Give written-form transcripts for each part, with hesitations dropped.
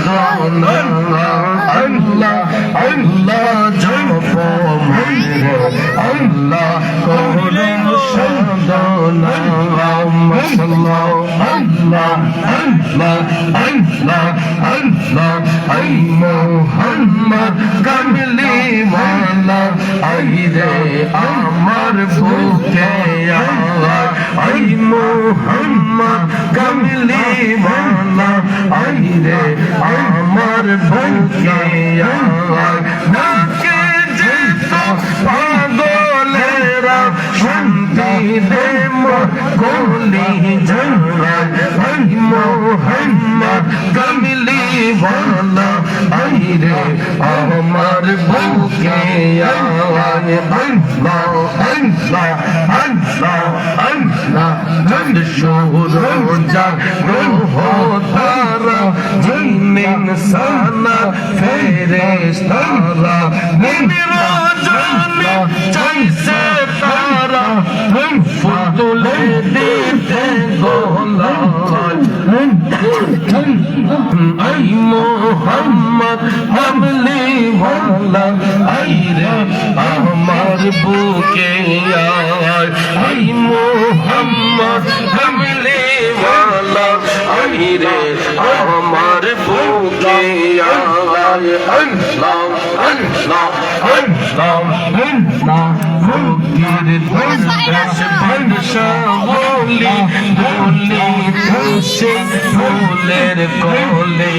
সাধনা আল্লাহ আল্লাহ জপ মরে আল্লাহ করে সাধনা আল্লাহ আল্লাহ আল্লাহ আল্লাহ আল্লাহ আই মোহাম্মদ কামলি ওয়ালা আই রে আমার বুকে আই মোহাম্মদ কামলি ওয়ালা আই রে আমার বুকে নাকে যেত পাগলেরা শান্তি দে গলি জড়ায় আই মোহাম্মদ কামলি ওয়ালা আই রে আমার বুকে আল্লাহ আল্লাহ আল্লাহ আল্লাহ চন্দ সুরজা গ্রহ তারা জিন সানা ফেরেশতারা নিরজনে চাইছে তারা ফুলে দিতে গোলাল আই মোহাম্মদ কামলি ওয়ালা আই রে আমার বুকে আই মোহাম্মদ কামলি ওয়ালা আই রে আমার বুকে আল্লাহ আল্লাহ আল্লাহ আল্লাহ ফকির দরবেশ বাদশা বলি বলি খুশি ফুলের কলি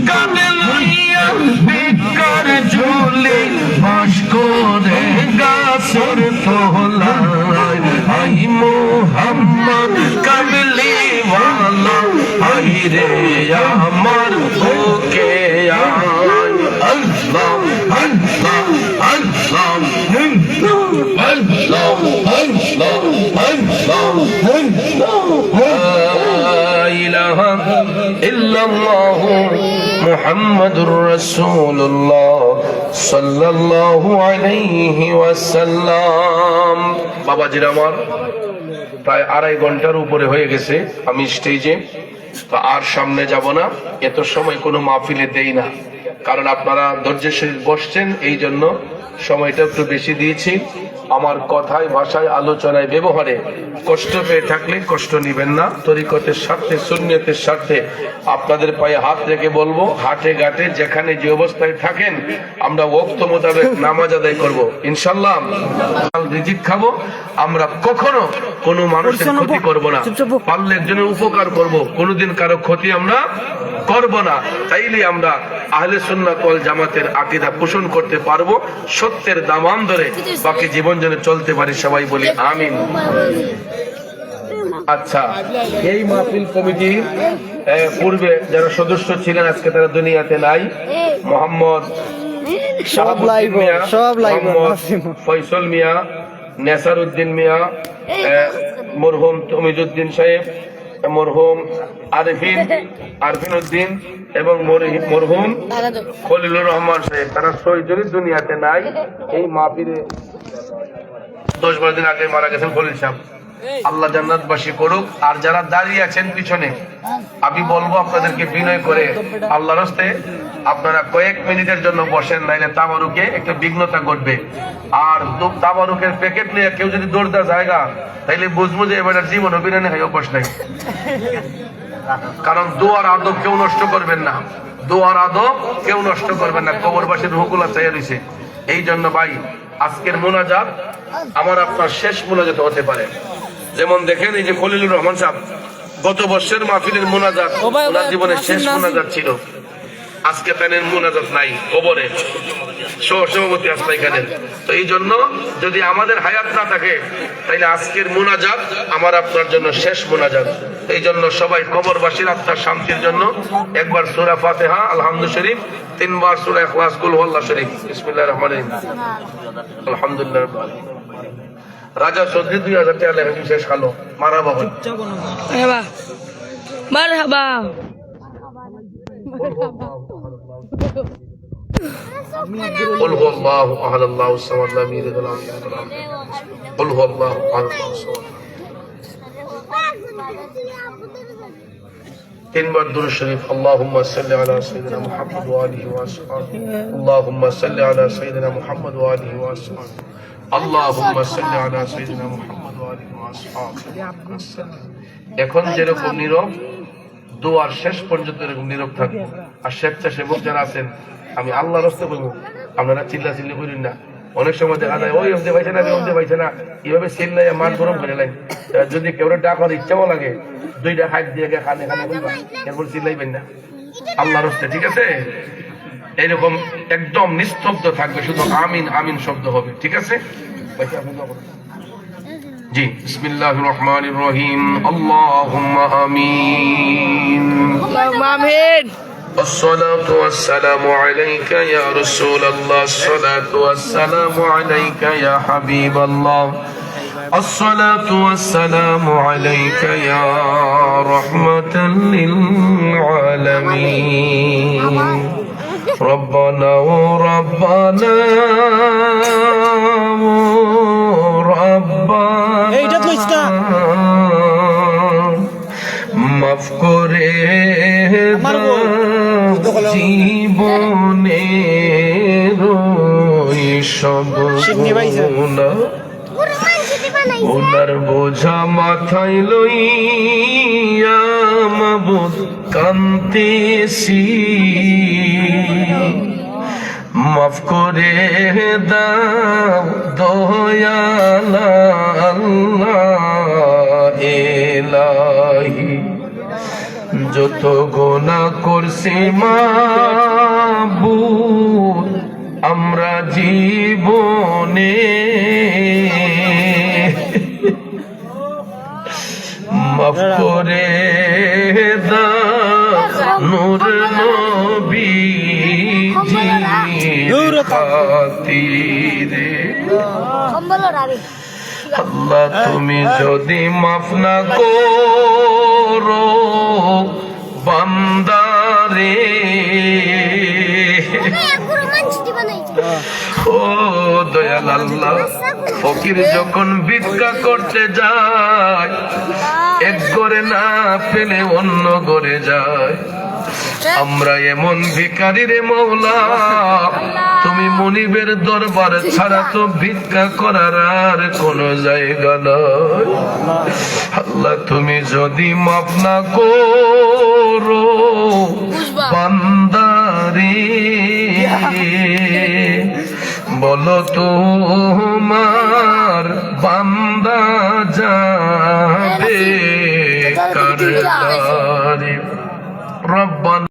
কাঁদে লইয়া বিকর ঝুলি বাস করে গাছের তোলায় আই মোহাম্মদ কামলি ওয়ালা আই রে আমার বুকে আল্লাহ আল্লাহ আল্লাহ আল্লাহ লা ইলাহা ইল্লাল্লাহ মুহাম্মাদুর রাসূলুল্লাহ সাল্লাল্লাহু আলাইহি ওয়াসাল্লাম। বাবাজিরা আমার, প্রায় 2.5 ঘন্টার উপরে হয়ে গেছে আমি স্টেজে, তো আর সামনে যাব না। এত সময় কোনো মাহফিলে দেই না, কারণ আপনারা ধৈর্যের সহিত বসছেন, এই জন্য সময়টা একটু বেশি দিয়েছি। আমার কথায় ভাষায় আলোচনায় ব্যবহারে কষ্ট পেয়ে থাকলে কষ্ট নিবেন না। তরিকতের স্বার্থে সুন্নিয়তের স্বার্থে আপনাদের পায়ে হাত রেখে বলবো, হাটে ঘাটে যেখানে যে অবস্থায় থাকেন আমরা ওয়াক্ত মোতাবেক নামাজ আদায় করবো ইনশাল্লাহ। রিজিক খাবো, আমরা কখনো কোনো মানুষের ক্ষতি করব না, পারলে একজনের উপকার করব, কোনোদিন কারো ক্ষতি আমরা করব না। তাইলে আমরা আহলে সুন্নাত ওয়াল জামাতের আকীদা পোষণ করতে পারবো, সত্যের দামান ধরে বাকি জীবন যেন চলতে পারি। সবাই বলি আমিন। আচ্ছা, এই মাহফিল কমিটির পূর্বে যারা সদস্য ছিলেন আজকে তারা দুনিয়াতে নাই। মোহাম্মদ ফয়সল মিয়া, নেসার উদ্দিন মিয়া, মরহুম তমিজউদ্দিন সাহেব, মরহুম আরফিন উদ্দিন এবং মরহুম খলিলুর রহমান সাহেব, তারা 6 জনই দুনিয়াতে নাই। এই মাহফিলে 10-12 দিন আগে মারা গেছেন খলিল সাহেব, আল্লাহ জান্নাতবাসী করুক। আর যারা দাঁড়িয়ে আছেন পিছনে, আমি বলবো আপনাদেরকে বিনয় করে আল্লাহর রাস্তায় আপনারা কয়েক মিনিটের জন্য বসেন, নাইলে তাবারুকে একটা বিঘ্নতা ঘটবে। আর তাবারুকের প্যাকেট নিয়ে কেউ যদি দৌড় দেওয়া জায়গা, তাইলে বুঝবো যে এবার জীবন অভিনয় হয় অভ্যাস নাই। কারণ দোয়ার আদব কেউ নষ্ট করবেন না, দোয়ার আদব কেউ নষ্ট করবেন না, কবরবাসীর রুহুগুলা চাইয়া রয়েছে। এই জন্য ভাই, আজকের মোনাজাত আমার আপনার শেষ মোনাজাত হতে পারে। যেমন দেখেন, এই যে খলিলুর রহমান সাহেব, গত বর্ষের মাহফিলের মোনাজাত ওনার জীবনের শেষ মোনাজাত ছিল। আজকে তাদের মোনাজাত নাই, কবরে সভাপতি আসলে এখানে। তো এই জন্য যদি আমাদের হায়াত না থাকে, তাইলে আজকের মোনাজাত আমার আপনার জন্য শেষ মোনাজাত। এই জন্য সবাই কবরবাসীর আত্মার শান্তির জন্য একবার সূরা ফাতিহা, আলহামদু শরীফ, 3 বার সূরা ইখলাস, কুল হুয়াল্লাহ শরীফ। বিসমিল্লাহির রহমানির রহিম। আলহামদুলিল্লাহ রাব্বিল আলামিন। রাজা চৌধুরী 2000 টাকা লেখা শেষ খালো। মারহাবা মারহাবা। قل هو الله احد الله الصمد لم يلد ولم يولد ولم يكن له كفوا احد. قل هو الله احد الله الصمد. তিনবার দুরূদ শরীফ আল্লাহুম্মা সাল্লি আলা সাইয়্যিদিনা মুহাম্মদ ওয়া আলিহি ওয়া আসহাবিহি আল্লাহুম্মা সাল্লি আলা সাইয়্যিদিনা মুহাম্মদ ওয়া আলিহি ওয়া আসহাবিহি আল্লাহুম্মা সাল্লি আলা সাইয়্যিদিনা মুহাম্মদ ওয়া আলিহি ওয়া আসহাবিহি। এখন যেরকম নীরব, দোয়ার শেষ পর্যন্ত এরকম নীরব থাকবো। আর স্বেচ্ছাসেবক যারা আছেন, আমি আল্লাহর রাস্তা বলবো, আপনারা চিল্লা চিল্লি করেন না। অনেক সময় দেখা যায় ওই অমতে পাইছে না, অমতে পাইছে না, এইভাবে চিল্লাই মাঠ গরম করে নেয়। যদি কেউ ডাকার ইচ্ছাও লাগে, দুইটা হাত দিয়ে খানে খানে বলবা, এরপর চিল্লাইবেন না আল্লাহর রাস্তা, ঠিক আছে? এইরকম একদম নিস্তব্ধ থাকবে, শুধু আমিন আমিন শব্দ হবে, ঠিক আছে? জি, বিসমিল্লাহির রহমানির রহিম, আল্লাহুম্মা আমিন। আমিন। الصلاة والسلام عليك يا رسول الله، الصلاة والسلام عليك يا حبيب الله، الصلاة والسلام عليك يا رحمة للعالمين. ربنا وربنا وربنا মাফ করে জীবনের সব গুনাহ, ওনার বোঝা মাথায় লইয়া মাবুদ কান্তেছি, মাফ করে দাও দয়াল আল্লাহ ইলাহি। যত গুনাহ করছি মাবুদ আমরা জীবনে, মাফ করে দাও নূর নবীজির খাতিরে। আল্লাহ তুমি যদি মাফ না করো বান্দারে, ও দয়াল আল্লাহ, ফকির যখন ভিক্ষা করতে যায়, এক ঘরে না পেলে অন্য ঘরে যায়। আমরা এমন ভিখারি রে মওলা, তুমি মনিবের দরবার ছাড়া তো ভিক্ষা করার আর কোন জায়গা নাই। আল্লাহ তুমি যদি মাফ না করো বান্দারে, বলো তোমার বান্দা যাবে কার দ্বারে। রব্বানা